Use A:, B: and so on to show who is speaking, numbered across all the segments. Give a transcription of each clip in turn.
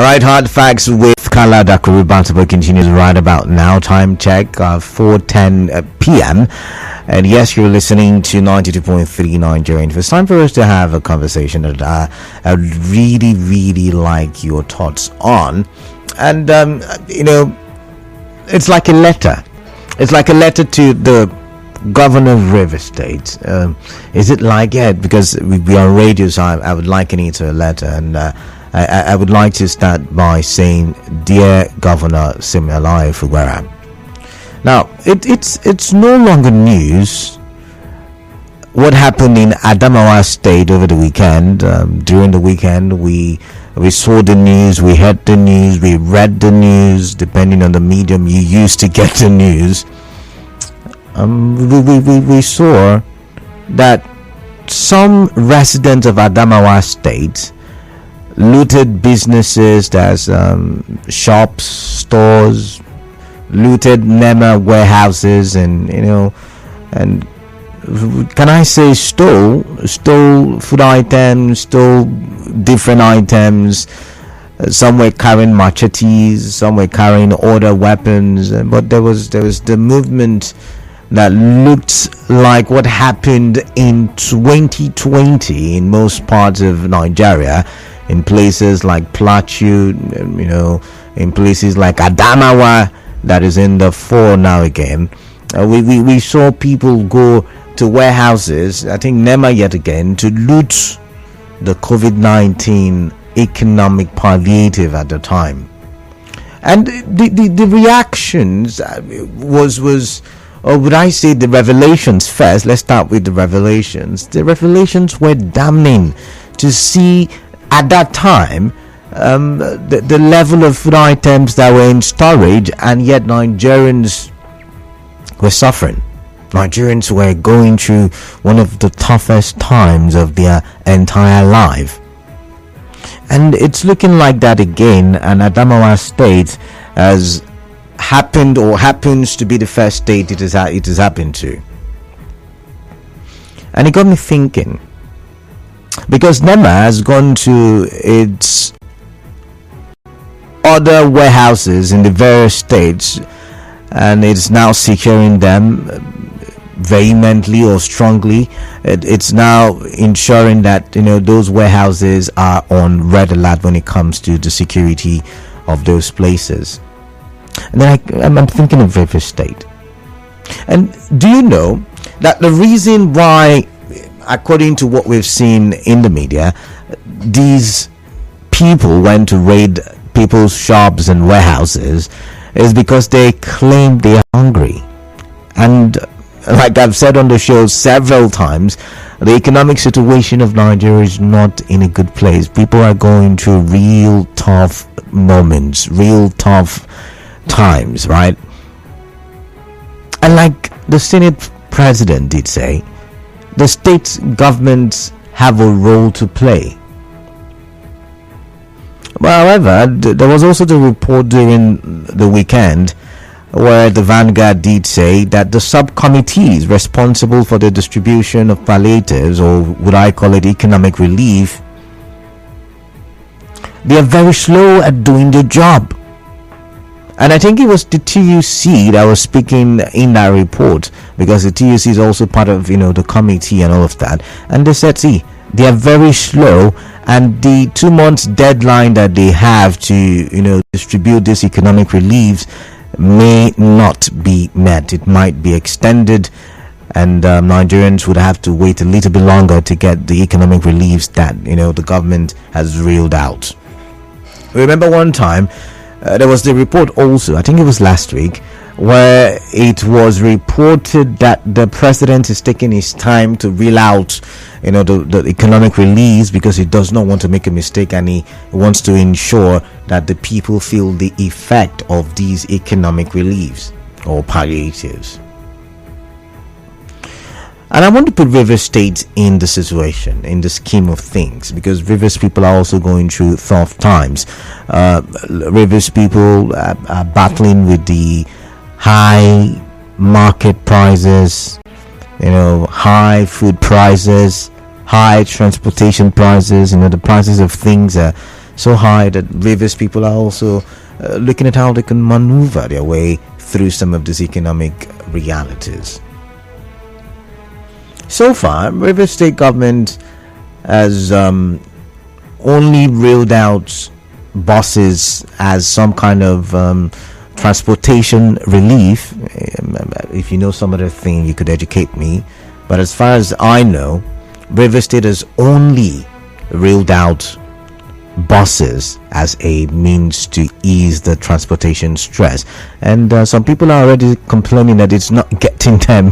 A: Alright, hard facts with Kala Dakuru Bantaba continues right about now. Time check, 4:10 p.m. And yes, you're listening to 92.3 Nigerian. It's time for us to have a conversation that I really, really like your thoughts on. And, it's like a letter. It's like a letter to the Governor of Rivers State. Is it like, because we are on radio, so I would liken it to a letter. And I would like to start by saying, Dear Governor Siminalayi Fubara. Now, it's no longer news what happened in Adamawa State over the weekend. During the weekend, we saw the news, we heard the news, we read the news, depending on the medium you used to get the news. We saw that some residents of Adamawa State looted businesses, that's shops, stores, looted NEMA warehouses, and can I say stole food items, stole different items. Some were carrying machetes, some were carrying other weapons, but there was the movement that looked like what happened in 2020 in most parts of Nigeria, in places like Plateau, in places like Adamawa, that is in the fore now again. We saw people go to warehouses, I think NEMA yet again, to loot the COVID-19 economic palliative at the time. And the reactions or would I say the revelations first? Let's start with the revelations. The revelations were damning to see at that time the level of food items that were in storage, and yet Nigerians were suffering. Nigerians were going through one of the toughest times of their entire life. And it's looking like that again, and Adamawa State has happened or happens to be the first state it has happened to. And it got me thinking, because NEMA has gone to its other warehouses in the various states, and it's now securing them vehemently or strongly. It's now ensuring that those warehouses are on red alert when it comes to the security of those places. And then I'm thinking of Rivers State. And do you know that the reason why, according to what we've seen in the media, these people went to raid people's shops and warehouses is because they claim they are hungry? And like I've said on the show several times, the economic situation of Nigeria is not in a good place. People are going through real tough moments, real tough times, right? And like the Senate President did say, the state governments have a role to play. But however, there was also the report during the weekend where the Vanguard did say that the subcommittees responsible for the distribution of palliatives, or would I call it economic relief, they are very slow at doing their job. And I think it was the TUC that was speaking in that report, because the TUC is also part of the committee and all of that, and they said, see, they are very slow, and the 2 months deadline that they have to distribute these economic reliefs may not be met. It might be extended, and Nigerians would have to wait a little bit longer to get the economic reliefs that the government has reeled out. Remember one time there was the report also, I think it was last week, where it was reported that the president is taking his time to reel out the economic reliefs because he does not want to make a mistake, and he wants to ensure that the people feel the effect of these economic reliefs or palliatives. And I want to put Rivers State in the situation, in the scheme of things, because Rivers people are also going through tough times. Rivers people are battling with the high market prices, high food prices, high transportation prices. The prices of things are so high that Rivers people are also looking at how they can maneuver their way through some of these economic realities. So far, Rivers State government has only reeled out buses as some kind of transportation relief. If you know some other thing, you could educate me. But as far as I know, Rivers State has only reeled out buses as a means to ease the transportation stress, and some people are already complaining that it's not getting them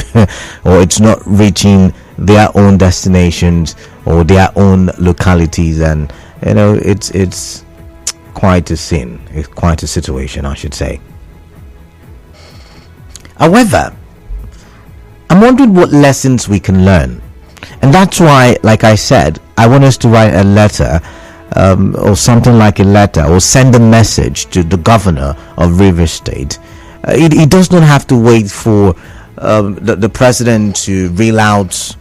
A: or it's not reaching their own destinations or their own localities, and it's quite a sin. It's quite a situation, I should say. However, I'm wondering what lessons we can learn, and that's why, like I said, I want us to write a letter or something like a letter, or send a message to the governor of Rivers State. It does not have to wait for the president to reel out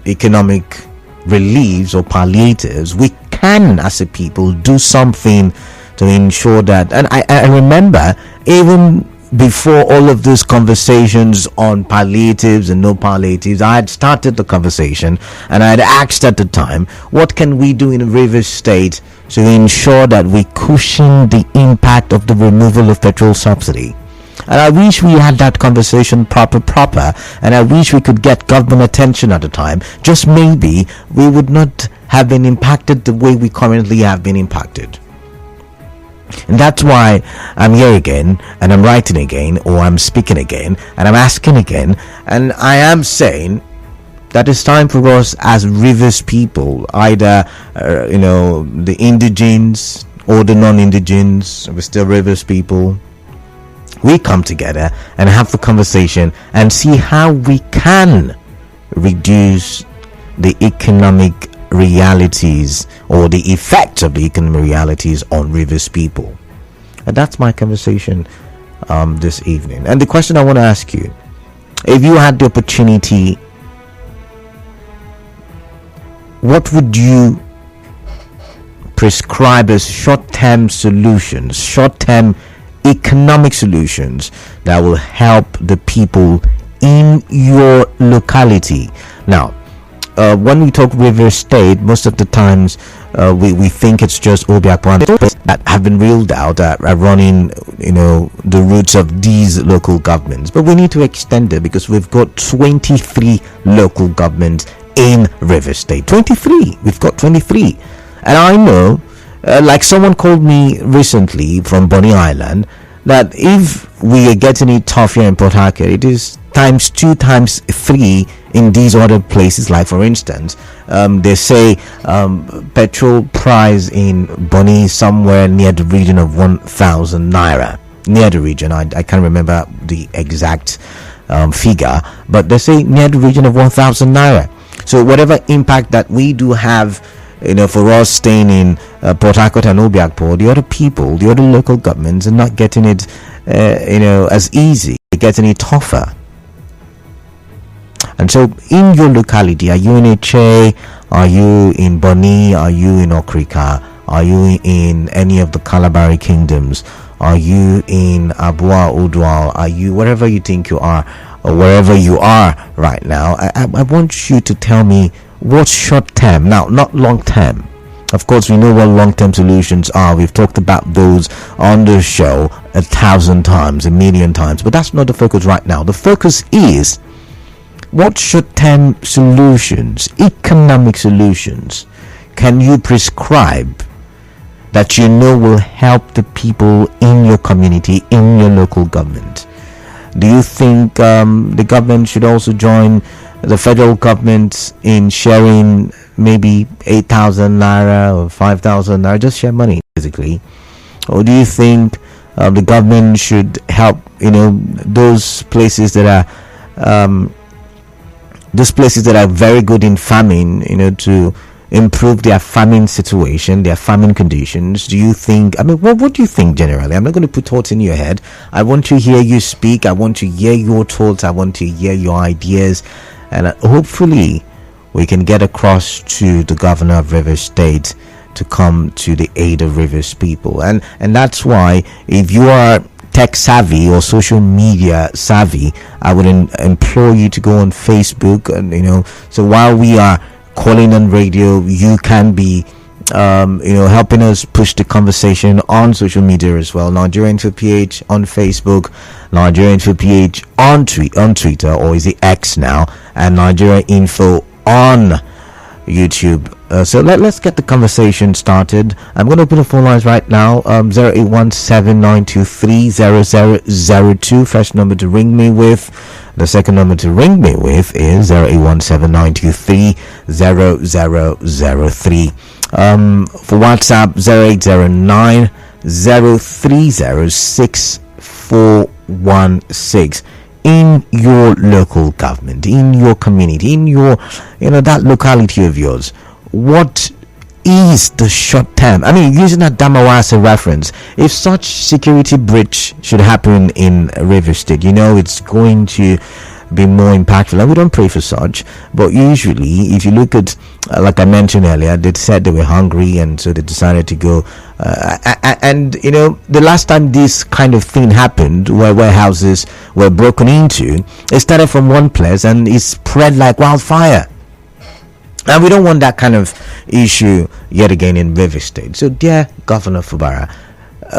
A: economic reliefs or palliatives. We can, as a people, do something to ensure that. And I remember, even before all of these conversations on palliatives and no palliatives, I had started the conversation and I had asked at the time, what can we do in Rivers State to ensure that we cushion the impact of the removal of petrol subsidy? And I wish we had that conversation proper, and I wish we could get government attention at the time. Just maybe we would not have been impacted the way we currently have been impacted. And that's why I'm here again, and I'm writing again, or I'm speaking again, and I'm asking again, and I am saying that it's time for us as Rivers people, either the indigenes or the non-indigenes, we're still Rivers people, we come together and have the conversation and see how we can reduce the economic realities or the effect of the economic realities on Rivers people. And that's my conversation this evening. And the question I want to ask you, if you had the opportunity, what would you prescribe as short-term solutions, short-term economic solutions that will help the people in your locality? Now, when we talk Rivers State, most of the times we think it's just Obiakpon that have been reeled out, are running the roots of these local governments. But we need to extend it, because we've got 23 local governments in Rivers State. 23. We've got 23. And I know, like someone called me recently from Bonny Island, that if we are getting it tough here in Port Harcourt, it is times 2, times 3 in these other places. Like for instance, they say petrol price in Bonny is somewhere near the region of 1,000 naira. Near the region, I can't remember the exact figure, but they say near the region of 1,000 naira. So whatever impact that we do have, for us staying in Port Harcourt and Obiakpor, the other people, the other local governments are not getting it, as easy. They're getting it tougher. And so, in your locality, are you in Eche? Are you in Bonny? Are you in Okrika? Are you in any of the Kalabari kingdoms? Are you in Abua Udwal? Are you wherever you think you are, or wherever you are right now? I want you to tell me what's short term, now not long term. Of course, we know what long term solutions are. We've talked about those on the show 1,000 times, 1,000,000 times, but that's not the focus right now. The focus is what short term solutions, economic solutions, can you prescribe that will help the people in your community, in your local government? Do you think the government should also join the federal government in sharing maybe 8,000 naira or 5,000 naira, just share money basically? Or do you think the government should help those places that are very good in farming, to improve their farming situation, their farming conditions? Do you think, what do you think generally? I'm not going to put thoughts in your head. I want to hear you speak. I want to hear your thoughts. I want to hear your ideas. And hopefully we can get across to the governor of Rivers State to come to the aid of Rivers people. And that's why, if you are tech savvy or social media savvy, I would implore you to go on Facebook, and so while we are calling on radio, you can be helping us push the conversation on social media as well. Nigerian Info PH on Facebook, Nigerian Info PH on Twitter, or is it X now, and Nigeria Info on YouTube. So let's get the conversation started. I'm going to open the phone lines right now. 0817-923-0002. First number to ring me with. The second number to ring me with is 0817-923-0003. For WhatsApp, 0809-030-6416. In your local government, in your community, in your that locality of yours, what is the short term? I mean, using that Damawasa reference, if such security breach should happen in Rivers State, it's going to be more impactful, and we don't pray for such, but usually if you look at like I mentioned earlier, they said they were hungry, and so they decided to go and the last time this kind of thing happened, where warehouses were broken into, it started from one place and it spread like wildfire, and we don't want that kind of issue yet again in Rivers State. So dear Governor Fubara,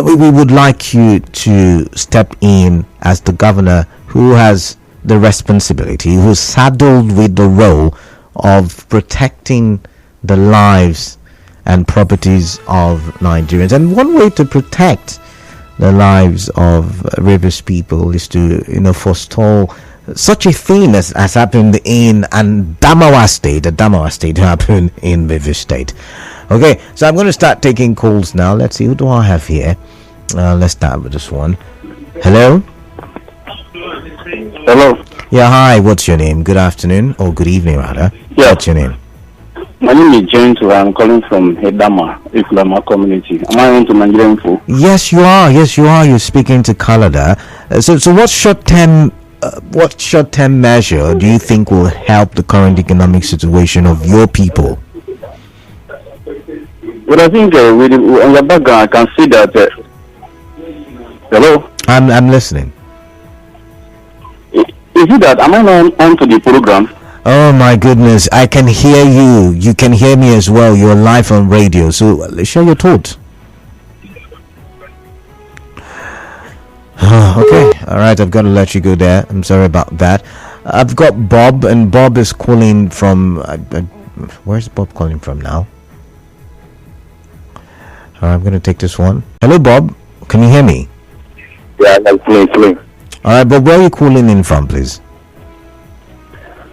A: we would like you to step in as the governor who has the responsibility, who's saddled with the role of protecting the lives and properties of Nigerians. And one way to protect the lives of Rivers people is to forestall such a thing as happened in Adamawa State happened in Rivers State. Okay, so I'm going to start taking calls now. Let's see, who do I have here? Let's start with this one. Hello.
B: Hello.
A: Yeah, hi, what's your name? Good afternoon, or good evening rather.
B: Yeah.
A: What's your name?
B: My name is James. I'm calling from Hedama, Islama community. Am I on to Nigeria Info?
A: Yes, you are. You're speaking to Kalada. So what short-term measure do you think will help the current economic situation of your people?
B: Well, I think on the background, I can see that. Hello.
A: I'm listening.
B: Is it that am I on to the program?
A: Oh my goodness, I can hear you. You can hear me as well. You're live on radio. So share your thoughts. Okay, all right. I've got to let you go there. I'm sorry about that. I've got Bob, and Bob is calling from. Where's Bob calling from now? All right, I'm going to take this one. Hello, Bob. Can you hear me?
B: Yeah, that's me.
A: All right, but where are you calling in from, please?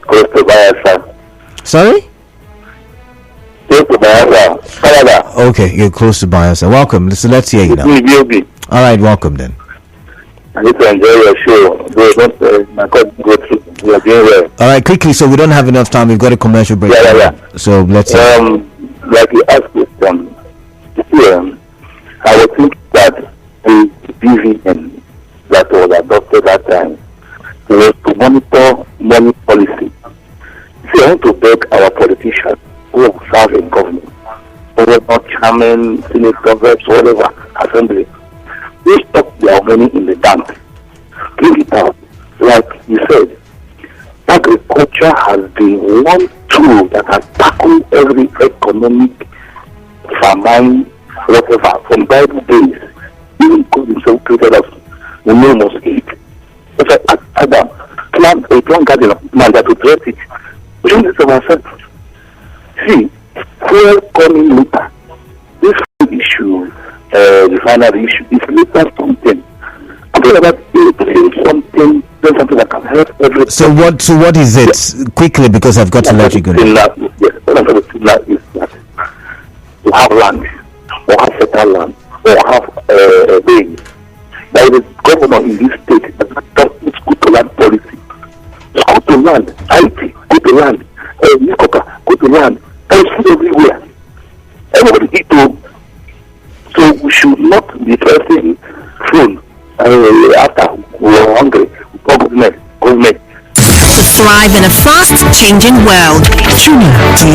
B: Close to Bayelsa.
A: Sorry?
B: Close to Bayelsa, Canada.
A: Okay, you're close to Bayelsa. Welcome. Let's hear you now. All right, welcome then.
B: I need to enjoy your show. My God, go through. You are doing well.
A: All right, quickly, so we don't have enough time. We've got a commercial break.
B: Yeah.
A: So let's see.
B: Like you asked question, I would think that the BVN that was adopted that time was to monitor money policy. If you want to beg our politicians who serve in government, who are not chairman, senate reps, whatever, assembly, they stop their money in the bank. Bring it out. Like you said, agriculture has been one tool that has tackled every economic famine, whatever, from Bible days. Even God himself created us, we know must eat. If Adam plant a plant garden of man that will dress it, we don't need to ourselves. See, fuel coming later. This issue, the final issue, is later something. I'm talking about something that can help everything.
A: So what is it? Quickly, because I've got to let you go.
B: Yes, what I'm talking about is that you have land, or have fertile land, or have a bay. There is a governor in this state that does school to land policy. School to land, IT, go to land, newspaper, go to land. There is food everywhere. Everybody eat to. So we should not be pressing food after we are hungry. Government.
C: To thrive in a fast-changing world, tune in to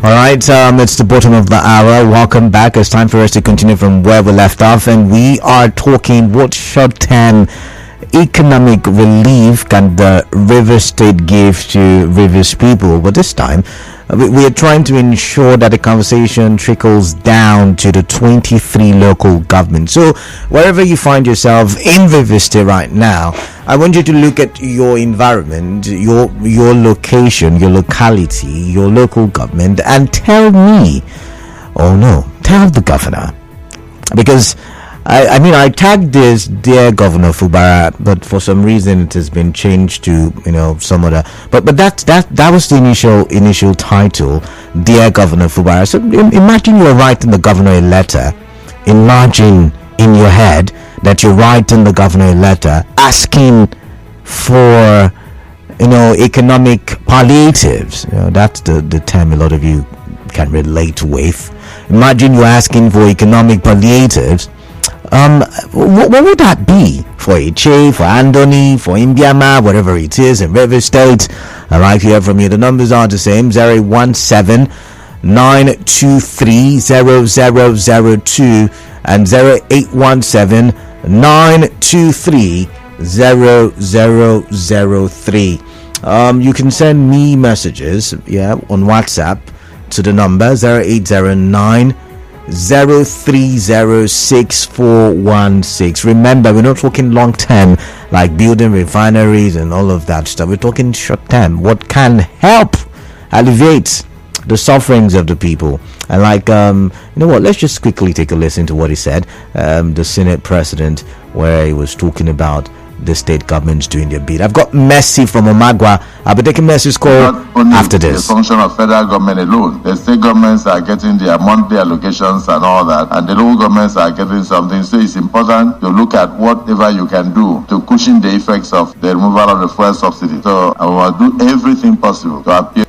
A: All right, it's the bottom of the hour. Welcome back. It's time for us to continue from where we left off, and we are talking what short-term economic relief can the Rivers State give to Rivers people. But this time, we are trying to ensure that the conversation trickles down to the 23 local governments. So wherever you find yourself in Rivers State right now, I want you to look at your environment, your location, your locality, your local government, and tell me, tell the governor, because I tagged this Dear Governor Fubara, but for some reason it has been changed to some other. But that was the initial title, Dear Governor Fubara. So imagine you're writing the governor a letter. Imagine in your head that you're writing the governor a letter asking for economic palliatives. That's the term a lot of you can relate with. Imagine you're asking for economic palliatives. What would that be for Iche, for Andoni, for Imbiama, whatever it is in River State? I'd like to hear from you. The numbers are the same: 017 923 0002 and 0817 923 0003. You can send me messages on WhatsApp to the number 0809 0306416. Remember, we're not talking long term like building refineries and all of that stuff. We're talking short term, what can help alleviate the sufferings of the people. And let's just quickly take a listen to what he said, the Senate president, where he was talking about the state governments doing their bit. I've got Messi from Omagwa. I'll be taking Messi's call after this.
D: The function of federal government alone. The state governments are getting their monthly allocations and all that, and the local governments are getting something. So it's important to look at whatever you can do to cushion the effects of the removal of the fuel subsidy. So I will do everything possible to appeal.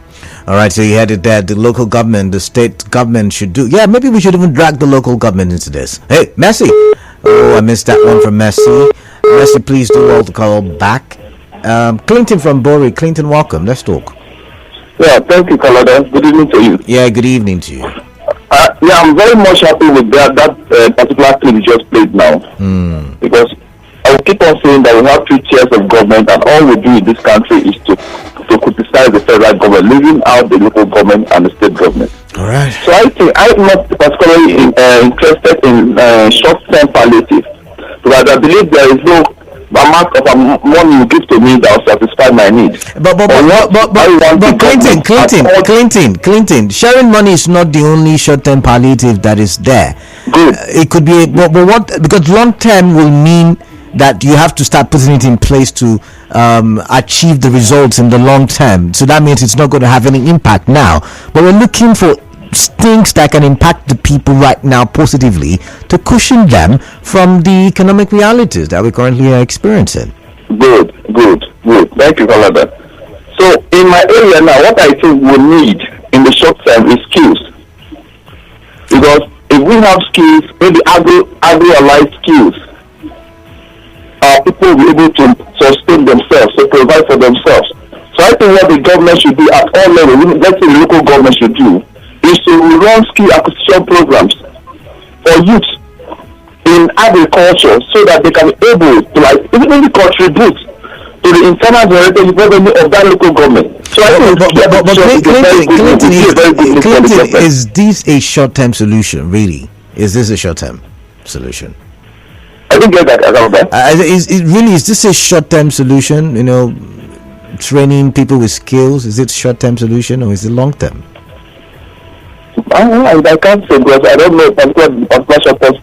A: All right, so you had it there. The local government, the state government should do. Yeah, maybe we should even drag the local government into this. Hey, Messi. Oh, I missed that one from Messi. Messi, please do all the call back. Clinton from Bori. Clinton, welcome. Let's talk.
B: Yeah, thank you, Kalada. Good evening to you.
A: Yeah, good evening to you.
B: I'm very much happy with that particular clip you just played now. Because I will keep on saying that we have 3 tiers of government, and all we do in this country is to criticize the federal government, leaving out the local government and the state government.
A: All right.
B: So I think I'm not particularly interested in short-term palliative, because I believe there is no amount of money you give to me that will satisfy my needs.
A: But Clinton, sharing money is not the only short-term palliative that is there.
B: Good.
A: It could be, because long-term will mean that you have to start putting it in place to achieve the results in the long term. So that means it's not going to have any impact now. But we're looking for things that can impact the people right now positively to cushion them from the economic realities that we currently are experiencing.
B: Good. Thank you, Kalada. So in my area now, what I think we need in the short term is skills. Because if we have skills, maybe agro-allied skills, people will be able to sustain themselves, to provide for themselves. So I think what the government should do at all levels, let's say the local government should do, is to run skill acquisition programs for youth in agriculture, so that they can be able to even contribute to the internal generated revenue of that local government. So I think
A: Clinton, is this a short-term solution? Really, is this a short-term solution?
B: I didn't get that.
A: Is this a short-term solution? Training people with skills, is it short-term solution or is it long-term?
B: I can't say, because I don't know what short-term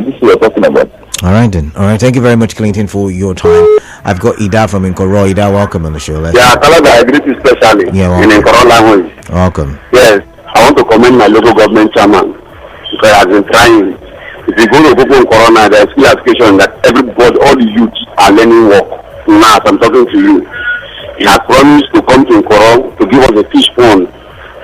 B: this you're talking about.
A: All right then. All right. Thank you very much, Clinton, for your time. I've got Ida from Nkoro. Ida, welcome on the show.
B: I greet you specially in Nkoro language.
A: Welcome.
B: Yes, I want to commend my local government chairman, because I have been trying. If you go to Google Corona, there is skill application that everybody, all the youth are learning work. Now, as I'm talking to you, he has promised to come to Nkoro to give us a fish pond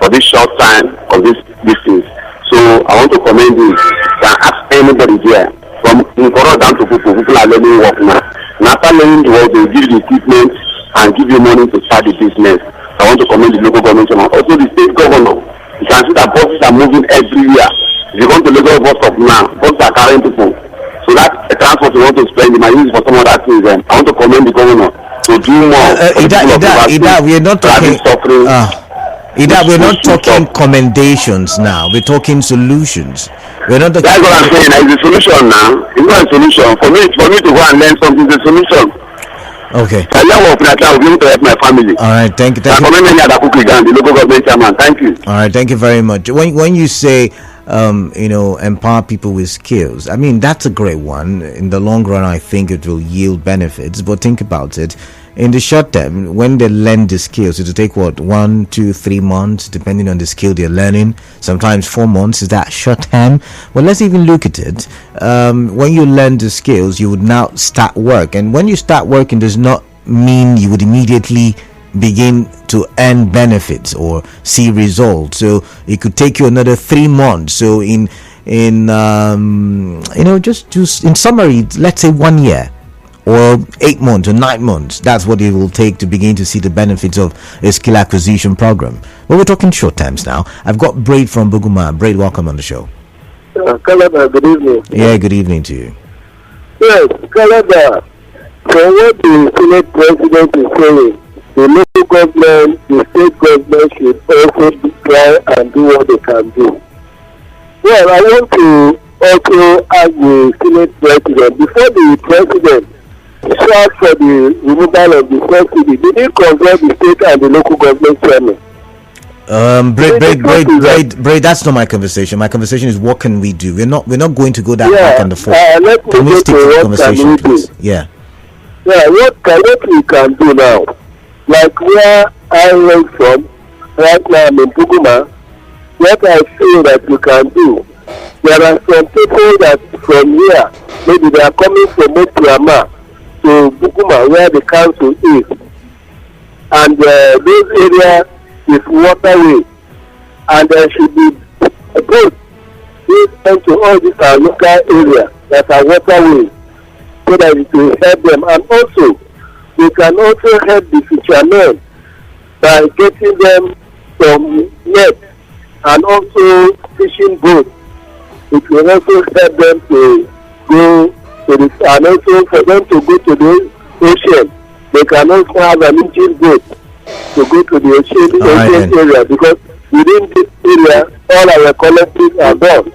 B: for this short time of this things. So I want to commend him. Can ask anybody there, from Nkoro down to people are learning work now. And after learning the work, they will give you the equipment and give you money to start the business. I want to commend the local government and also the state governor. You can can see that buses are moving everywhere. If you go to Lagos bus stop now, buses are carrying people. So that transport you want to spend, you might use it for some other things. And I want to commend the governor to do more.
A: We are not talking. We're not talking commendations now. We're talking solutions. We're not talking.
B: That's what I'm saying. It's a solution now. It's not a solution for me to go and learn something. It's a solution.
A: Okay.
B: I will be able to help my family.
A: All right. Thank you.
B: The local government chairman. Thank you.
A: All right. Thank you very much. When you say empower people with skills, I mean, that's a great one. In the long run, I think it will yield benefits. But think about it. In the short term, when they learn the skills, it will take 1, 2, 3 months, depending on the skill they're learning. Sometimes 4 months. Is that short term? Well, let's even look at it. When you learn the skills, you would now start work. And when you start working, does not mean you would immediately begin to earn benefits or see results. So it could take you another 3 months. So in just in summary, let's say 1 year or 8 months or 9 months. That's what it will take to begin to see the benefits of a skill acquisition program. Well, we're talking short terms now. I've got Braid from Buguma. Braid, welcome on the show.
E: Caleb, good evening.
A: Yeah, good evening to you.
E: Yes, Caleb, for what the Senate President is saying, the local government, the state government should also try and do what they can do. Well, I want to also ask the Senate President, before the President sought for the removal of the subsidy, did he consult the state and the local government chairman?
A: Braid, that's not my conversation. My conversation is what can we do? We're not going to go that back and forth. Can we stick to the conversation, please? Yeah,
E: what we can do now? Like where I went from, right now I'm in Buguma, what I feel that we can do, there are some people that from here, maybe they are coming from Motiama to Buguma where the council is. And those areas is waterway. And there should be a boat into all these local areas that are waterways so that it will help them. And also, we can also help the fishermen by getting them some nets and also fishing boats. It will also help them to go to the, and also for them to go to the ocean. They can also have an engine boat to go to the ocean area, because within this area all our collectives are done.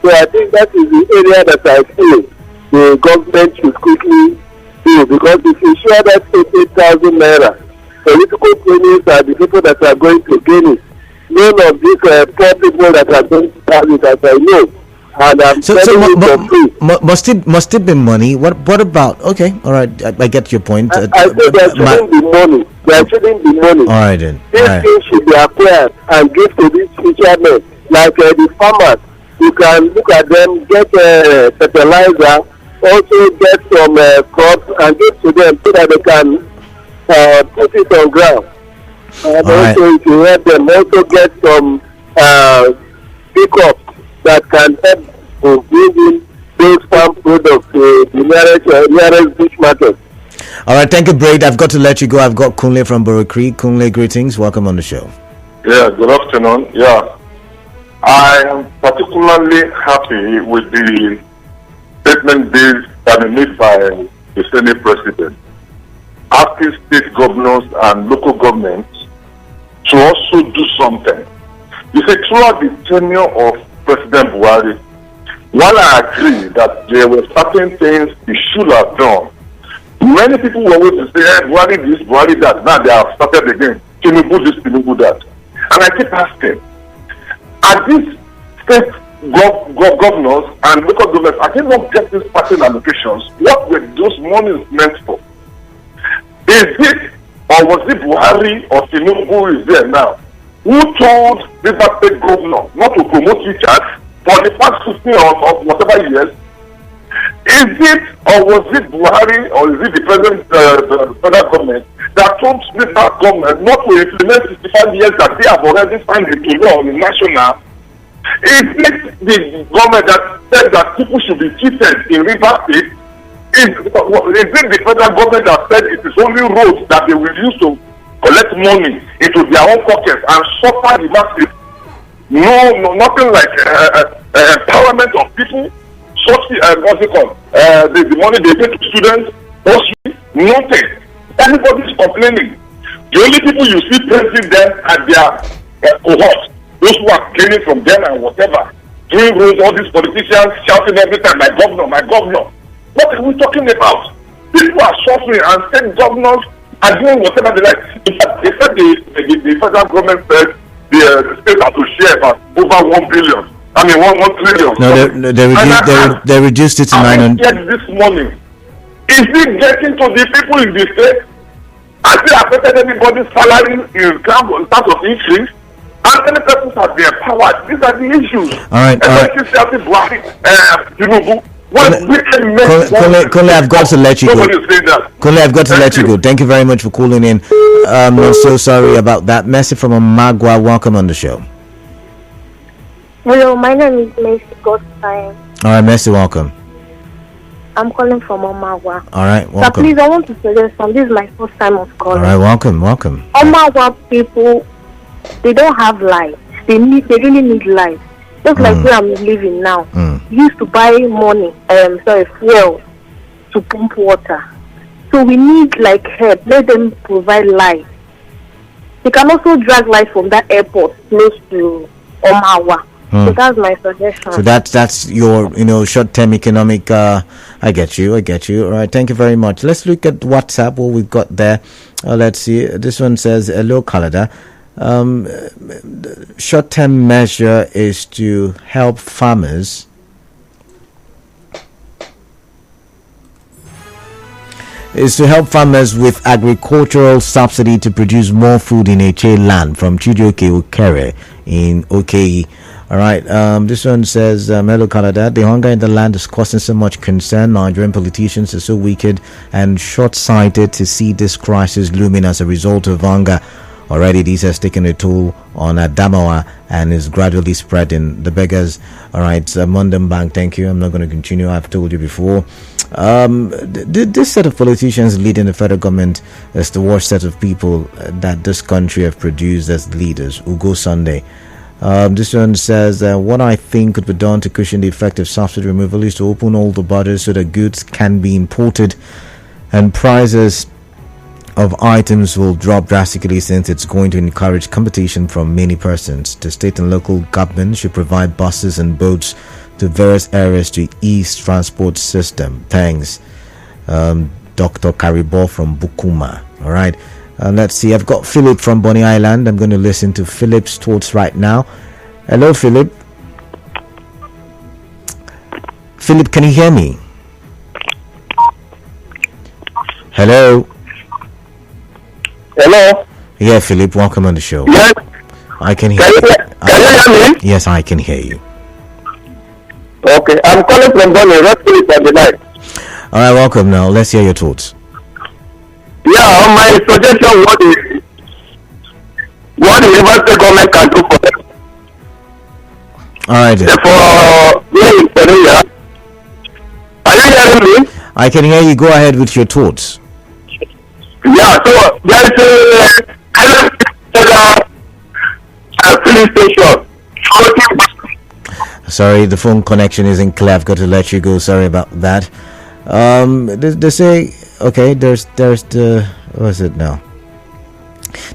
E: So I think that is the area that I feel the government should quickly do, because if you share that 8,000 naira, political trainees are the people that are going to gain it. None of these poor people that are going to have it, as I know. And
A: must it be money? What about? Okay, all right, I get your point.
E: I think there shouldn't be money. There shouldn't be money.
A: All right then.
E: These things should be acquired and give to these fishermen, like the farmers. You can look at them, get fertilizer, also get some crops and give to them so that they can put it on ground. And also if you help them, also get some pickups that can help to bring in those farm products to the nearest beach market.
A: All right, thank you, Braid. I've got to let you go. I've got Kunle from Borough Creek. Kunle, greetings. Welcome on the show.
F: Yeah, good afternoon. Yeah, I am particularly happy with the statement that is made by the Senate President, asking state governors and local governments to also do something. You see, throughout the tenure of President Buhari, while I agree that there were certain things he should have done, many people were going to say, hey, Buhari this, Buhari that. Now they have started again. Tinubu this, Tinubu that. And I keep asking, are these state governors and local governments, are they not getting certain allocations? What were those monies meant for? Is it, or was it Buhari or Tinubu who is there now, who told River State governor not to promote teachers for the past 15 or whatever years? Is it, or was it Buhari, or is it the present federal government that told River government not to implement 65 years that they have already signed into law on the national? Is it the government that said that people should be treated in River State? Is it the federal government that said it is only roads that they will use to collect money into their own pockets and suffer the masses? Nothing like empowerment of people. What's it called? The money they pay to students, nothing. Everybody's complaining. The only people you see praising them are their cohorts, those who are gaining from them and whatever. Doing rules, all these politicians shouting every time, my governor, my governor. What are we talking about? People are suffering and state governors are doing whatever they like. In fact, they said the federal government said the state has to share about over 1 billion. I mean, 1 trillion.
A: No, they reduced it to 900.
F: This morning, is it getting to the people in the state? Has it affected anybody's salary in terms of increase? And many persons have been empowered. These are the issues.
A: All right. Kole, I've got to let you go. Kole, I've got to let you go. Thank you very much for calling in. I'm so sorry about that. Messi from Amagwa, welcome on the show.
G: Hello, my name is Messi Godtime.
A: All right, Messi, welcome.
G: I'm calling from Amagwa.
A: All right, welcome.
G: So please, I want to suggest something. This is my first time of calling.
A: All right, welcome.
G: Amagwa people, they don't have light. They really need light. Just like where I'm living now. Used to buy fuel to pump water. So we need help. Let them provide light. They can also drag light from that airport close to Omawa. So that's my suggestion.
A: So that's your short-term economic. I get you. All right, thank you very much. Let's look at WhatsApp. What we've got there. Let's see. This one says, "Hello, Canada. Short-term measure is to help farmers." With agricultural subsidy to produce more food in HA land, from Chijioke Okere in OKE. All right. This one says, "Hello, Canada. The hunger in the land is causing so much concern. Nigerian politicians are so wicked and short-sighted to see this crisis looming as a result of hunger. Already, this has taken a toll on Adamawa and is gradually spreading. The beggars." All right, Mundum Bank, thank you. I'm not going to continue. I've told you before. This set of politicians leading the federal government is the worst set of people that this country have produced as leaders. Ugo Sunday. This one says, "What I think could be done to cushion the effect of subsidy removal is to open all the borders so that goods can be imported and prices of items will drop drastically, since it's going to encourage competition from many persons. The state and local government should provide buses and boats to various areas to ease transport system. Thanks, Dr. Karibo from Bukuma." All right. Let's see. I've got Philip from Bonny Island. I'm going to listen to Philip's thoughts right now. Hello, Philip. Philip, can you hear me? Hello.
E: Hello.
A: Yeah, Philip. Welcome on the show.
E: Yes.
A: I can hear
E: you. Can you hear me?
A: Yes, I can hear you.
E: Okay. I'm calling from Bonny. Let's put it on the line.
A: All right. Welcome. Now, let's hear your thoughts.
E: Yeah, my suggestion, what the Universal government can do for them.
A: All right.
E: Are you hearing me?
A: I can hear you. Go ahead with your thoughts.
E: Yeah, so there's a filling station.
A: Sorry, the phone connection isn't clear. I've got to let you go. Sorry about that. They say, okay, there's the, what is it now?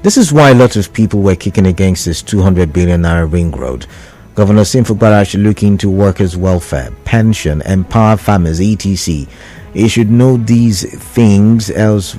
A: This is why a lot of people were kicking against this 200 billion naira ring road. Governor Simfu Gbara should look into workers' welfare, pension, empower farmers, etc. He should know these things, else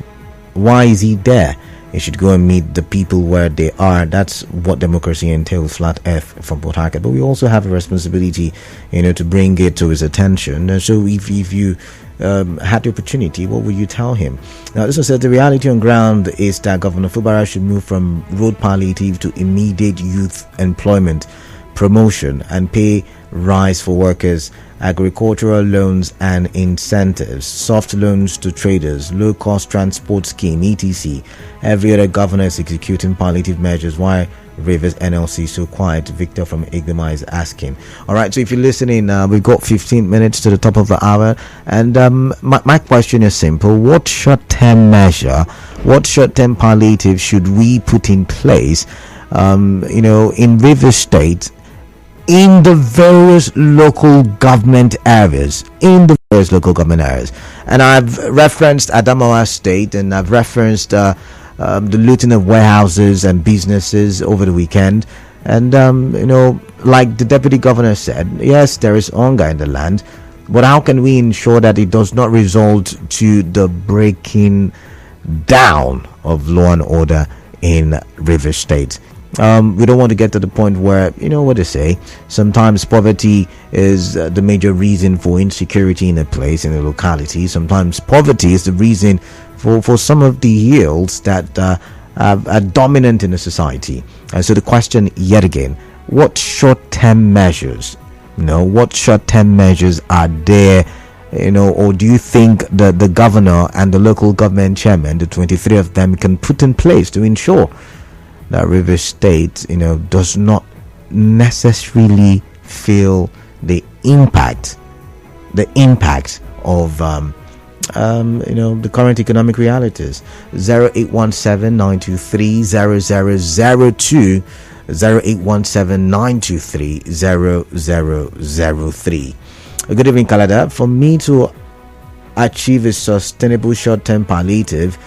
A: why is he there? He should go and meet the people where they are. That's what democracy entails, flat F from Port Harcourt. But we also have a responsibility, to bring it to his attention. And so if you had the opportunity, what would you tell him? Now, this one said the reality on ground is that Governor Fubara should move from road palliative to immediate youth employment promotion and pay rise for workers, agricultural loans and incentives, soft loans to traders, low-cost transport scheme, etc. Every other governor is executing palliative measures. Why Rivers NLC so quiet? Victor from Igdema is asking. All right, so if you're listening, we've got 15 minutes to the top of the hour, and my question is simple. What short-term measure, what short-term palliative should we put in place? In Rivers State, in the various local government areas. And I've referenced Adamawa State, and I've referenced the looting of warehouses and businesses over the weekend. And like the deputy governor said, yes, there is hunger in the land, but how can we ensure that it does not result to the breaking down of law and order in Rivers State? We don't want to get to the point where, what they say, sometimes poverty is the major reason for insecurity in a place, in a locality. Sometimes poverty is the reason for some of the ills that are dominant in a society. And so the question yet again, what short-term measures, are there, or do you think that the governor and the local government chairman, the 23 of them, can put in place to ensure that Rivers State, does not necessarily feel the impact of the current economic realities? 0817-923-0002, 0817-923-0003. Good evening, Canada. For me to achieve a sustainable short-term palliative,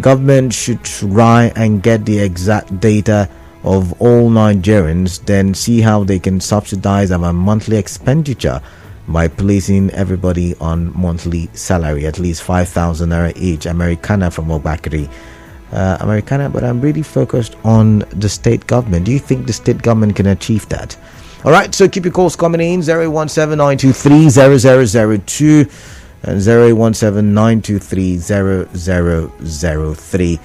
A: government should try and get the exact data of all Nigerians, then see how they can subsidize our monthly expenditure by placing everybody on monthly salary, at least 5,000 naira each. Americana from Obakari. Americana, but I'm really focused on the state government. Do you think the state government can achieve that? All right, so keep your calls coming in. 017-923-0002 and 017-923-0003.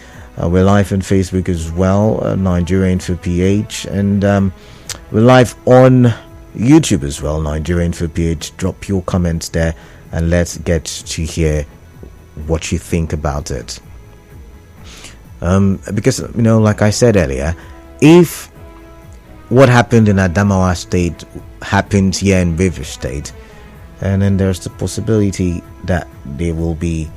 A: We're live on Facebook as well, Nigerian for PH, and we're live on YouTube as well, Nigerian for PH. Drop your comments there and let's get to hear what you think about it. Because, like I said earlier, if what happened in Adamawa State happens here in Rivers State, and then there's the possibility that there will be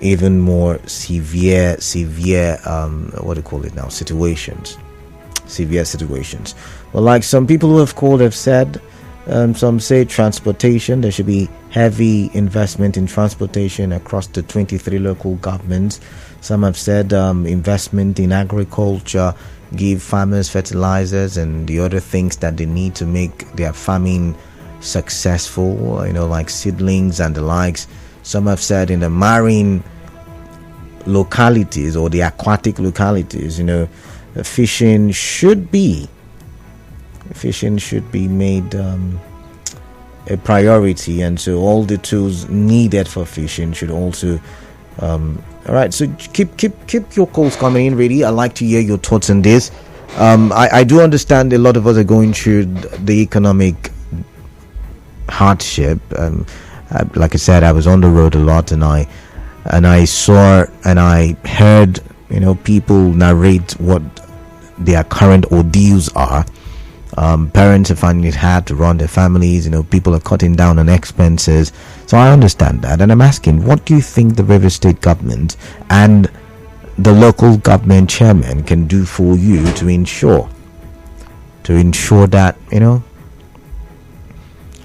A: even more severe situations. Well, like some people who have called have said, some say transportation, there should be heavy investment in transportation across the 23 local governments. Some have said investment in agriculture, give farmers fertilizers and the other things that they need to make their farming successful, like seedlings and the likes. Some have said in the marine localities or the aquatic localities, fishing should be made a priority, and so all the tools needed for fishing should also all right, so keep your calls coming in. Really, I'd like to hear your thoughts on this. I do understand a lot of us are going through the economic hardship. Like I said, I was on the road a lot, and I saw and I heard people narrate what their current ordeals are. Parents are finding it hard to run their families. People are cutting down on expenses. So I understand that, and I'm asking, what do you think the Rivers State government and the local government chairman can do for you to ensure that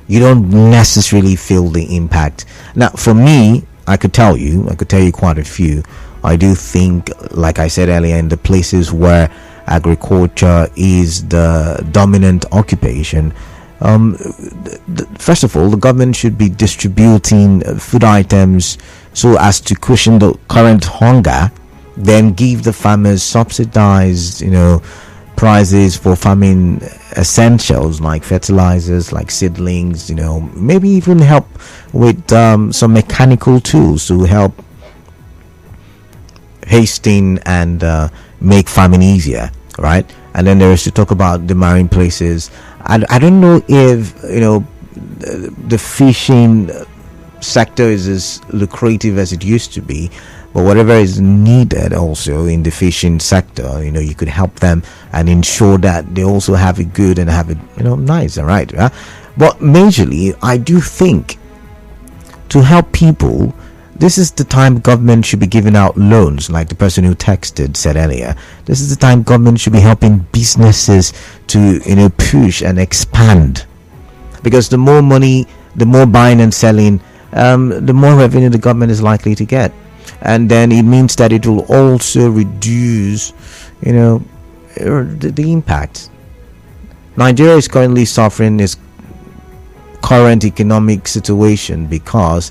A: you don't necessarily feel the impact? Now, for me, I could tell you quite a few. I do think, like I said earlier, in the places where agriculture is the dominant occupation, first of all, the government should be distributing food items so as to cushion the current hunger, then give the farmers subsidized prices for farming essentials like fertilizers, like seedlings, maybe even help with some mechanical tools to help hasten and make farming easier, right? And then there is to talk about the marine places. I don't know if the fishing sector is as lucrative as it used to be, but whatever is needed also in the fishing sector, you could help them and ensure that they also have it good and have it nice and right. But majorly, I do think to help people, This is the time government should be giving out loans, like the person who texted said earlier. This is the time government should be helping businesses to, push and expand. Because the more money, the more buying and selling, the more revenue the government is likely to get. And then it means that it will also reduce, the impact. Nigeria is currently suffering its current economic situation because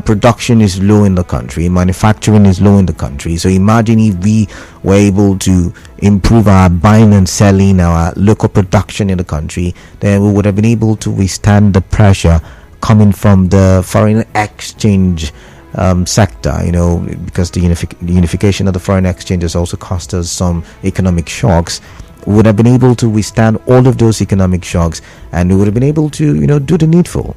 A: production is low in the country, manufacturing is low in the country. So imagine if we were able to improve our buying and selling, our local production in the country, then we would have been able to withstand the pressure coming from the foreign exchange sector, because the unification of the foreign exchange has also cost us some economic shocks. We would have been able to withstand all of those economic shocks, and we would have been able to, do the needful.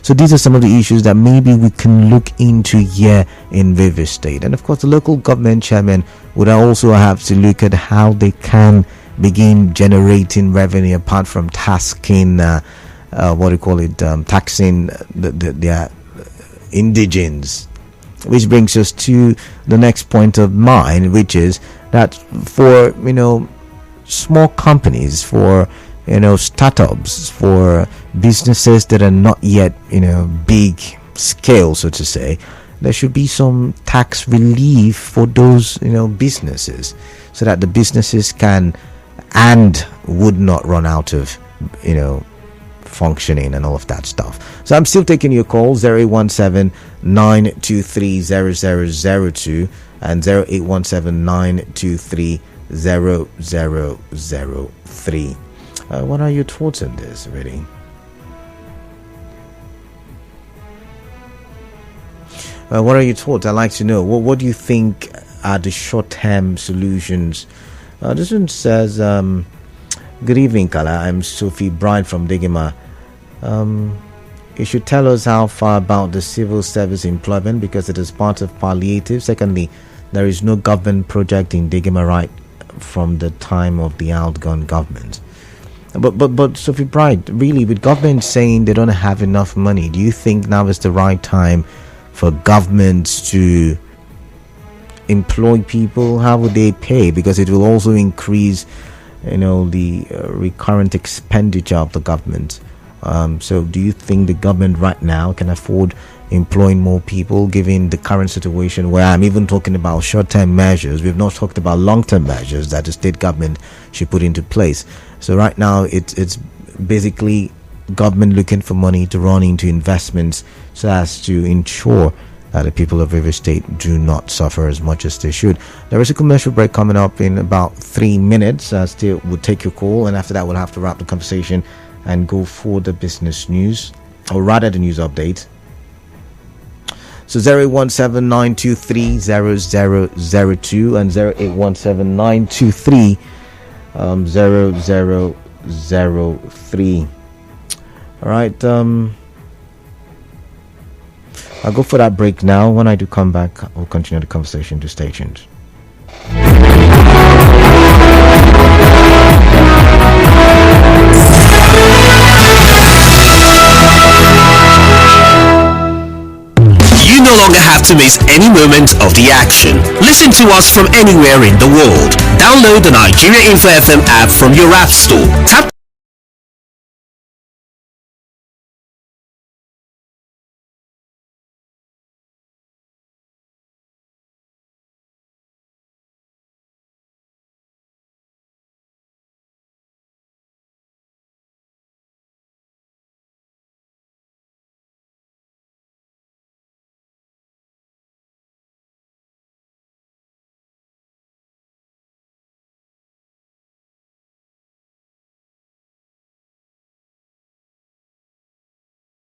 A: So these are some of the issues that maybe we can look into here in Rivers State. And of course, the local government chairman would also have to look at how they can begin generating revenue apart from taxing, taxing the indigents. Which brings us to the next point of mine, which is that for, small companies, for startups, for businesses that are not yet big scale, so to say, there should be some tax relief for those businesses, so that the businesses can and would not run out of functioning and all of that stuff. So I'm still taking your calls, 0817-923-0002 and 0817-923-0003. What are your thoughts on this, really? What are your thoughts? I'd like to know. What do you think are the short-term solutions? This one says, good evening, Kala. I'm Sophie Bride from Degema. You should tell us how far about the civil service employment, because it is part of palliative. Secondly, there is no government project in Degema right from the time of the outgone government. But Sophie Bright, really, with government saying they don't have enough money, do you think now is the right time for governments to employ people? How would they pay? Because it will also increase, the recurrent expenditure of the government. So do you think the government right now can afford employing more people, given the current situation, where I'm even talking about short-term measures? We've not talked about long-term measures that the state government should put into place. So right now it's basically government looking for money to run into investments so as to ensure that the people of River State do not suffer as much as they should. There is a commercial break coming up in about 3 minutes. Still we'll take your call, and after that we'll have to wrap the conversation and go for the business news, or rather the news update. So 0817-923-0002 and 0817-923-0003. All right, I'll go for that break now. When I do come back, we'll continue the conversation. To stay tuned.
H: No longer have to miss any moment of the action. Listen to us from anywhere in the world. Download the Nigeria Info FM app from your app store. Tap